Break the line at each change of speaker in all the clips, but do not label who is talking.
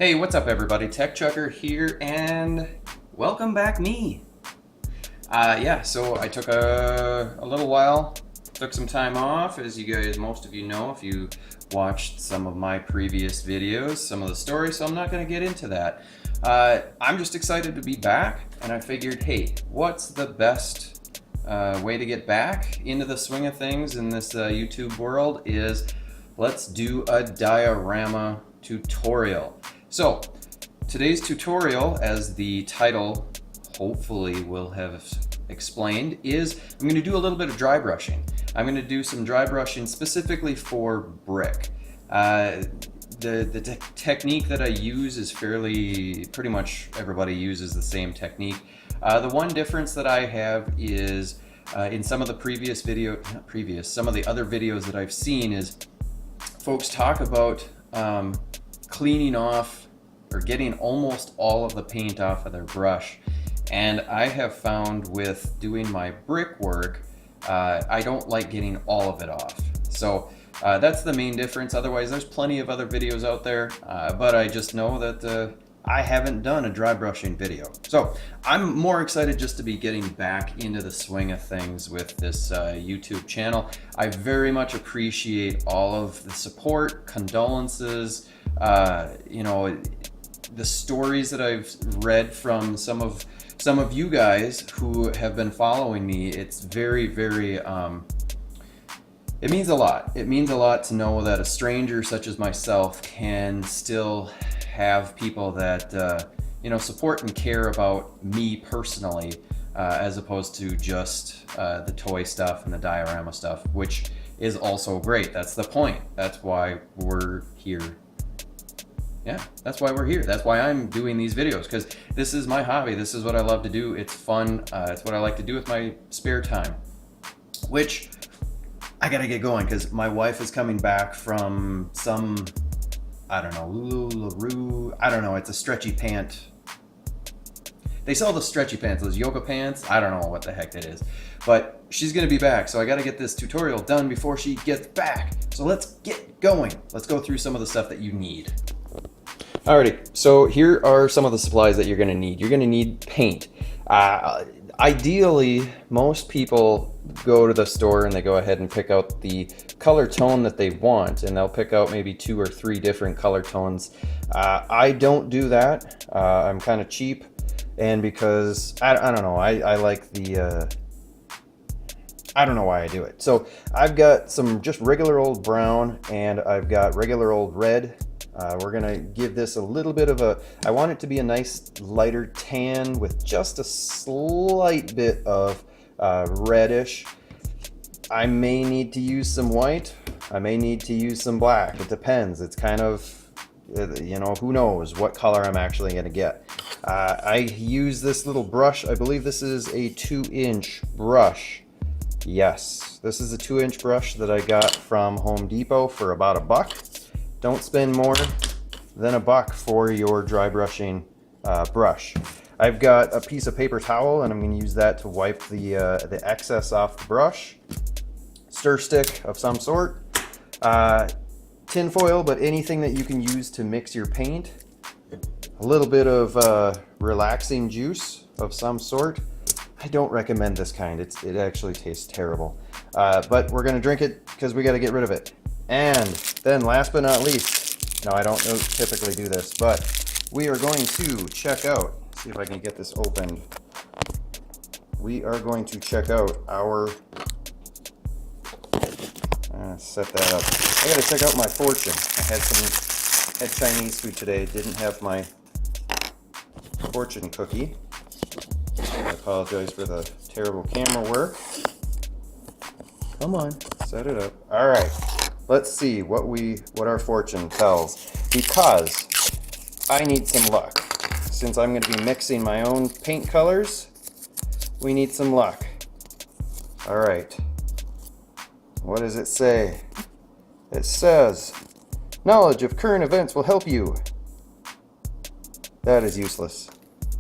Hey, what's up everybody? TechChucker here and welcome back me. So I took a little while, took some time off, as you guys, most of you know if you watched some of my previous videos, some of the stories, so I'm not going to get into that. I'm just excited to be back, and I figured, hey, what's the best way to get back into the swing of things in this YouTube world is let's do a diorama tutorial. So today's tutorial, as the title hopefully will have explained, is I'm going to do a little bit of dry brushing. I'm going to do some dry brushing specifically for brick. The technique that I use is pretty much everybody uses the same technique. The one difference that I have is in some of the some of the other videos that I've seen is folks talk about cleaning off or getting almost all of the paint off of their brush. And I have found with doing my brickwork, I don't like getting all of it off. So that's the main difference. Otherwise, there's plenty of other videos out there, but I just know that I haven't done a dry brushing video. So I'm more excited just to be getting back into the swing of things with this YouTube channel. I very much appreciate all of the support, condolences, the stories that I've read from some of you guys who have been following me. It's very, very, it means a lot. It means a lot to know that a stranger such as myself can still have people that, support and care about me personally, as opposed to just the toy stuff and the diorama stuff, which is also great. That's the point. That's why we're here. Yeah, that's why we're here. That's why I'm doing these videos, because this is my hobby. This is what I love to do. It's fun. It's what I like to do with my spare time, which I gotta get going because my wife is coming back from some, I don't know, LuLaRoo. I don't know. It's a stretchy pant. They sell the stretchy pants, those yoga pants. I don't know what the heck that is, but she's gonna be back. So I gotta get this tutorial done before she gets back. So let's get going. Let's go through some of the stuff that you need. Alrighty, so here are some of the supplies that you're going to need. You're going to need paint. Ideally, most people go to the store and they go ahead and pick out the color tone that they want, and they'll pick out maybe 2 or 3 different color tones. I don't do that. I'm kind of cheap, and because, I don't know, I like the, I don't know why I do it. So I've got some just regular old brown, and I've got regular old red. We're gonna give this a little bit of I want it to be a nice lighter tan with just a slight bit of reddish. I may need to use some white. I may need to use some black. It depends. It's kind of, who knows what color I'm actually gonna get. I use this little brush. I believe this is a 2-inch brush. Yes, this is a 2-inch brush that I got from Home Depot for about $1. Don't spend more than $1 for your dry brushing brush. I've got a piece of paper towel, and I'm going to use that to wipe the excess off the brush. Stir stick of some sort. Tin foil, but anything that you can use to mix your paint. A little bit of relaxing juice of some sort. I don't recommend this kind. It actually tastes terrible. But we're going to drink it because we got to get rid of it. And then last but not least, no, I don't typically do this, but we are going to check out, see if I can get this opened. We are going to check out our, set that up. I gotta check out my fortune. I had Chinese food today, didn't have my fortune cookie. I apologize for the terrible camera work. Come on, set it up. All right. Let's see what our fortune tells, because I need some luck. Since I'm going to be mixing my own paint colors, we need some luck. All right. What does it say? It says, knowledge of current events will help you. That is useless.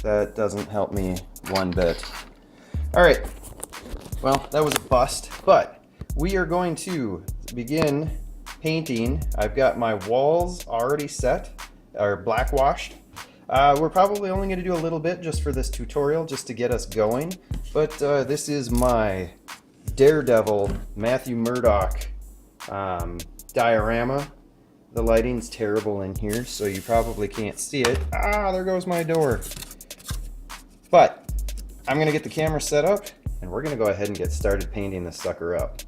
That doesn't help me one bit. All right. Well, that was a bust, but we are going to begin painting. I've got my walls already set or black washed. We're probably only going to do a little bit just for this tutorial, just to get us going. But this is my Daredevil Matthew Murdock diorama. The lighting's terrible in here, so you probably can't see it. Ah, there goes my door. But I'm going to get the camera set up, and we're going to go ahead and get started painting this sucker up.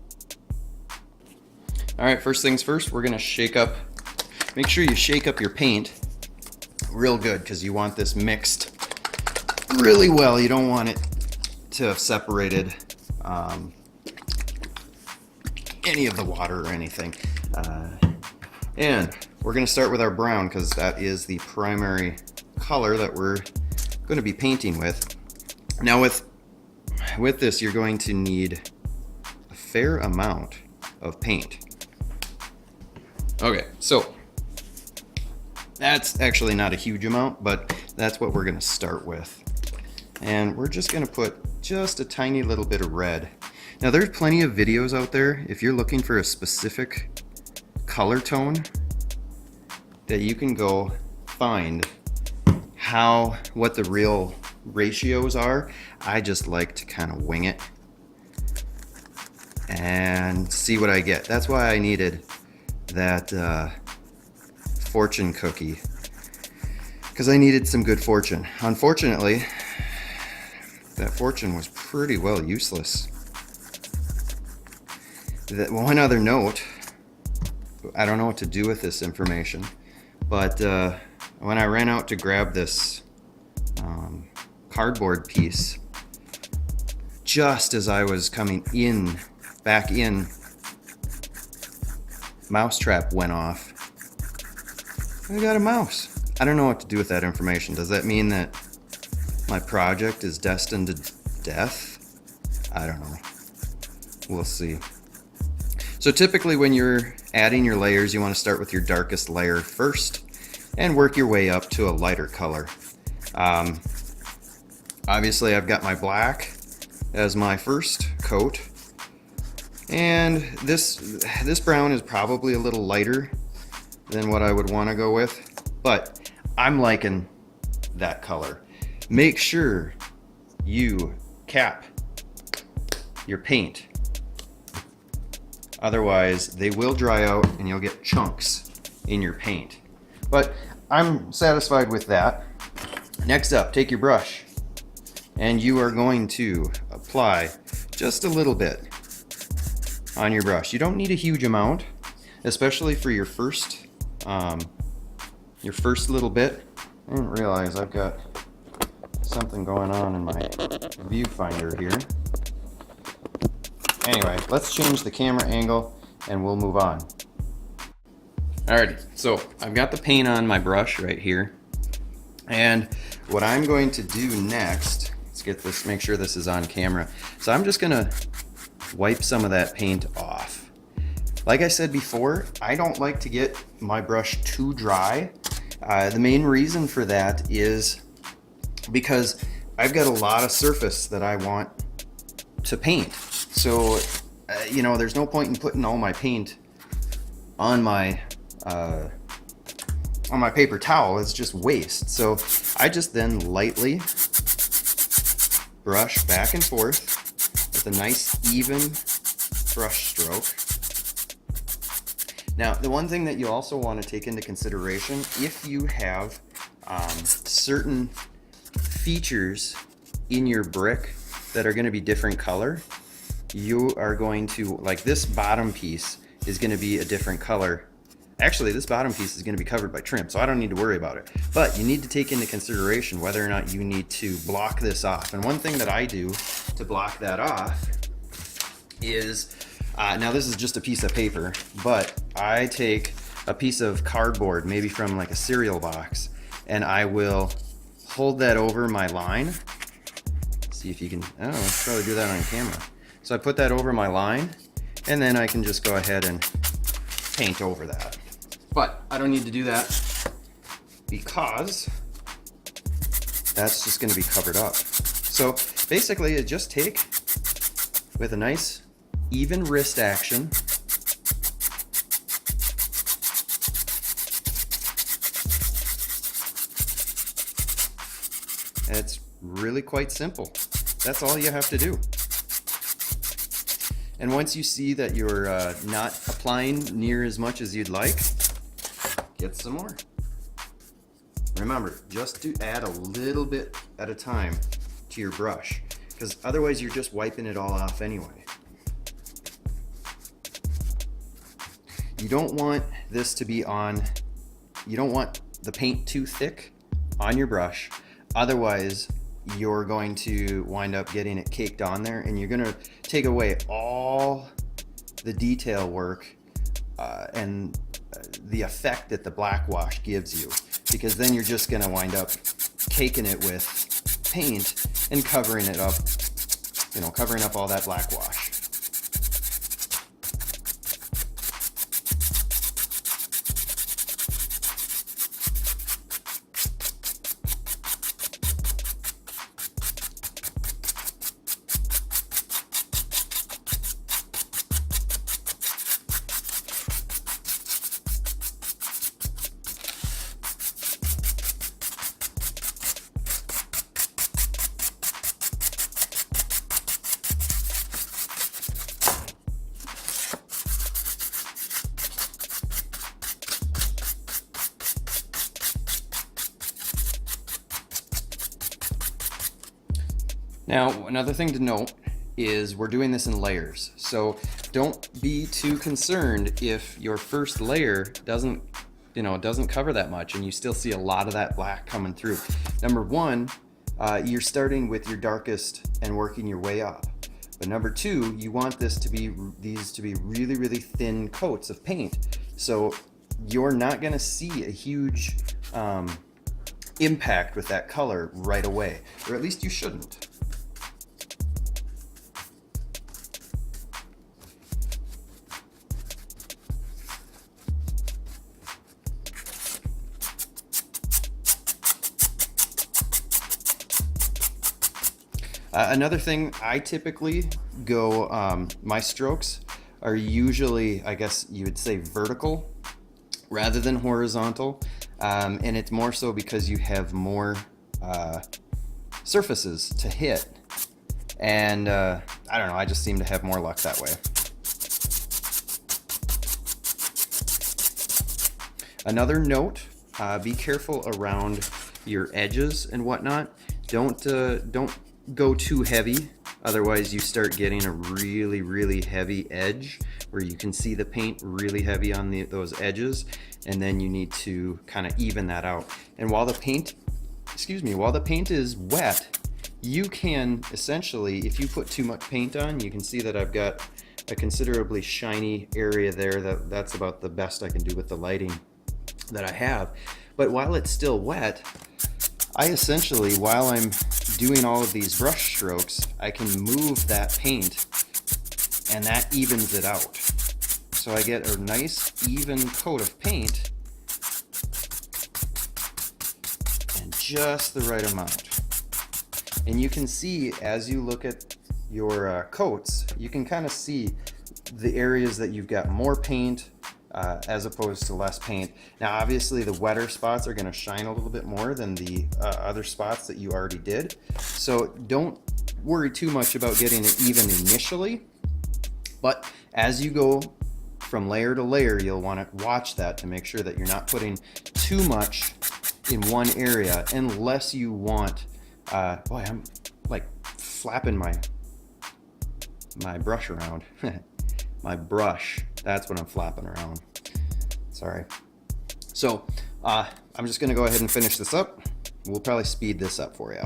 Alright, first things first, we're going to make sure you shake up your paint real good, because you want this mixed really well. You don't want it to have separated any of the water or anything. And we're going to start with our brown, because that is the primary color that we're going to be painting with. Now with this, you're going to need a fair amount of paint. Okay, so that's actually not a huge amount, but that's what we're going to start with. And we're just going to put just a tiny little bit of red. Now there's plenty of videos out there if you're looking for a specific color tone that you can go find what the real ratios are. I just like to kind of wing it and see what I get. That's why I needed that fortune cookie, because I needed some good fortune. Unfortunately, that fortune was pretty well useless. One other note, I don't know what to do with this information, but when I ran out to grab this cardboard piece, just as I was coming back in, mousetrap went off. I got a mouse. I don't know what to do with that information. Does that mean that my project is destined to death? I don't know. We'll see. So typically when you're adding your layers, you want to start with your darkest layer first and work your way up to a lighter color. Obviously I've got my black as my first coat, and this brown is probably a little lighter than what I would want to go with, but I'm liking that color. Make sure you cap your paint, otherwise they will dry out and you'll get chunks in your paint. But I'm satisfied with that. Next up, take your brush and you are going to apply just a little bit on your brush. You don't need a huge amount, especially for your first little bit. I didn't realize I've got something going on in my viewfinder here. Anyway, let's change the camera angle and we'll move on. Alrighty, so I've got the paint on my brush right here. And what I'm going to do next, let's get this, make sure this is on camera. So I'm just gonna wipe some of that paint off. Like I said before, I don't like to get my brush too dry. The main reason for that is because I've got a lot of surface that I want to paint. So, you know, there's no point in putting all my paint on my paper towel. It's just waste. So I just then lightly brush back and forth with a nice even brush stroke. Now, the one thing that you also want to take into consideration, if you have certain features in your brick that are going to be different color, you are going to, like this bottom piece is going to be a different color. Actually, this bottom piece is going to be covered by trim, so I don't need to worry about it. But you need to take into consideration whether or not you need to block this off. And one thing that I do to block that off is, now this is just a piece of paper, but I take a piece of cardboard, maybe from like a cereal box, and I will hold that over my line. See if you can, oh, let's probably do that on camera. So I put that over my line, and then I can just go ahead and paint over that. But I don't need to do that because that's just going to be covered up. So basically, you just take with a nice even wrist action, It's really quite simple. That's all you have to do. And once you see that you're not applying near as much as you'd like, get some more. Remember, just to add a little bit at a time to your brush, because otherwise you're just wiping it all off anyway. You don't want this to be on, you don't want the paint too thick on your brush, otherwise you're going to wind up getting it caked on there, and you're going to take away all the detail work and the effect that the black wash gives you, because then you're just going to wind up caking it with paint and covering it up, you know, covering up all that black wash. Now, another thing to note is we're doing this in layers. So don't be too concerned if your first layer doesn't cover that much and you still see a lot of that black coming through. Number one, you're starting with your darkest and working your way up. But number two, you want these to be really, really thin coats of paint. So you're not gonna see a huge impact with that color right away, or at least you shouldn't. Another thing, I typically go, my strokes are usually, I guess you would say, vertical rather than horizontal. And it's more so because you have more surfaces to hit. And I don't know, I just seem to have more luck that way. Another note, be careful around your edges and whatnot. Don't go too heavy, otherwise you start getting a really, really heavy edge where you can see the paint really heavy on those edges, and then you need to kind of even that out. And while the paint is wet, you can essentially, if you put too much paint on, you can see that I've got a considerably shiny area there. That's about the best I can do with the lighting that I have. But while it's still wet, I essentially, while I'm doing all of these brush strokes, I can move that paint and that evens it out. So I get a nice even coat of paint and just the right amount. And you can see, as you look at your coats, you can kind of see the areas that you've got more paint as opposed to less paint. Now obviously the wetter spots are going to shine a little bit more than the other spots that you already did. So don't worry too much about getting it even initially, but as you go from layer to layer, you'll want to watch that to make sure that you're not putting too much in one area, unless you want, boy, I'm like flapping my brush around. My brush, that's what I'm flapping around. Sorry. So I'm just gonna go ahead and finish this up. We'll probably speed this up for you.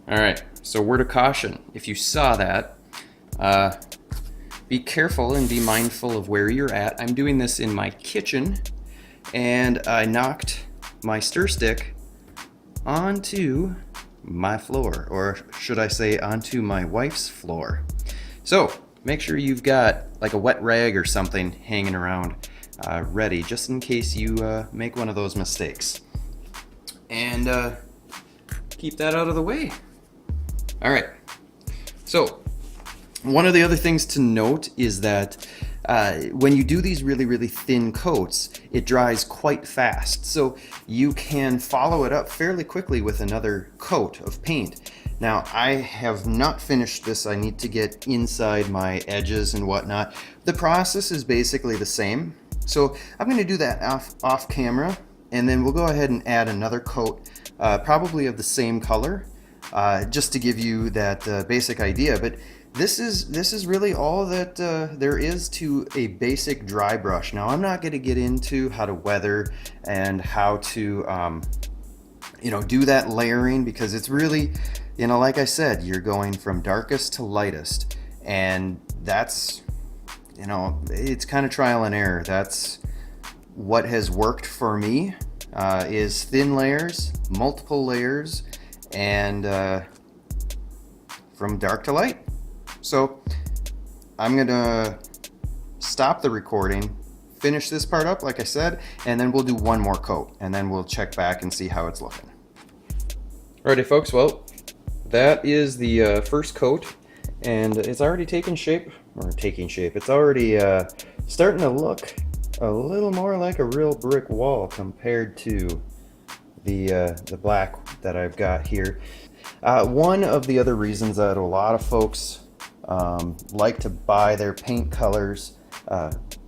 All right, so word of caution, if you saw that, be careful and be mindful of where you're at. I'm doing this in my kitchen, and I knocked my stir stick onto my floor, or should I say onto my wife's floor. So make sure you've got like a wet rag or something hanging around. ready, just in case you make one of those mistakes. And keep that out of the way. All right, so one of the other things to note is that when you do these really thin coats, it dries quite fast. So you can follow it up fairly quickly with another coat of paint. Now, I have not finished this. I need to get inside my edges and whatnot. The process is basically the same. So I'm going to do that off camera, and then we'll go ahead and add another coat, probably of the same color, just to give you that basic idea. But this is really all that there is to a basic dry brush. Now, I'm not going to get into how to weather and how to do that layering, because it's really, like I said, you're going from darkest to lightest, and that's, it's kind of trial and error. That's what has worked for me, is thin layers, multiple layers, and from dark to light. So I'm gonna stop the recording, finish this part up like I said, and then we'll do one more coat, and then we'll check back and see how it's looking. Alrighty folks, well, that is the first coat, and it's already taking shape. It's already starting to look a little more like a real brick wall compared to the black that I've got here. One of the other reasons that a lot of folks like to buy their paint colors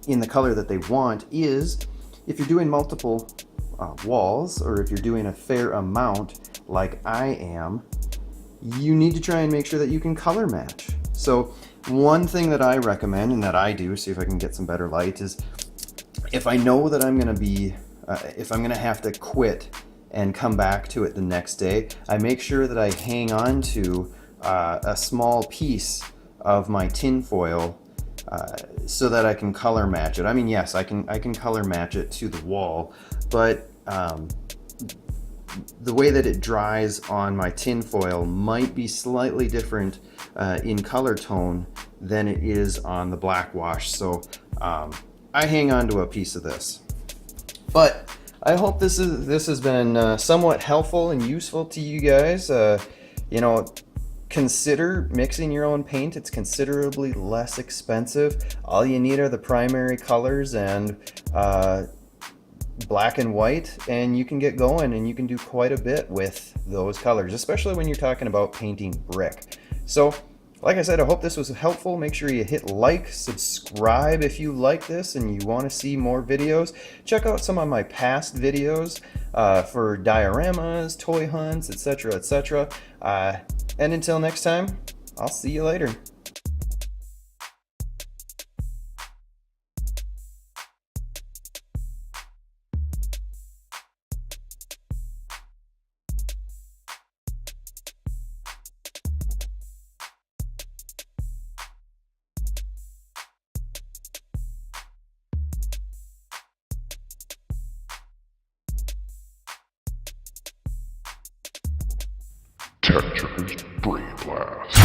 in the color that they want is if you're doing multiple walls, or if you're doing a fair amount like I am, you need to try and make sure that you can color match. So one thing that I recommend, and that I do, see if I can get some better light, is if I know that I'm going to be, if I'm going to have to quit and come back to it the next day, I make sure that I hang on to a small piece of my tin foil so that I can color match it. I mean, yes, I can color match it to the wall, but the way that it dries on my tin foil might be slightly different in color tone than it is on the black wash. So I hang on to a piece of this. But I hope this has been somewhat helpful and useful to you guys. Consider mixing your own paint. It's considerably less expensive. All you need are the primary colors and black and white, and you can get going, and you can do quite a bit with those colors, especially when you're talking about painting brick. So like I said, I hope this was helpful. Make sure you hit like, subscribe if you like this and you want to see more videos. Check out some of my past videos for dioramas, toy hunts, etc., etc. And until next time, I'll see you later.
TechChucker's Brain Blast.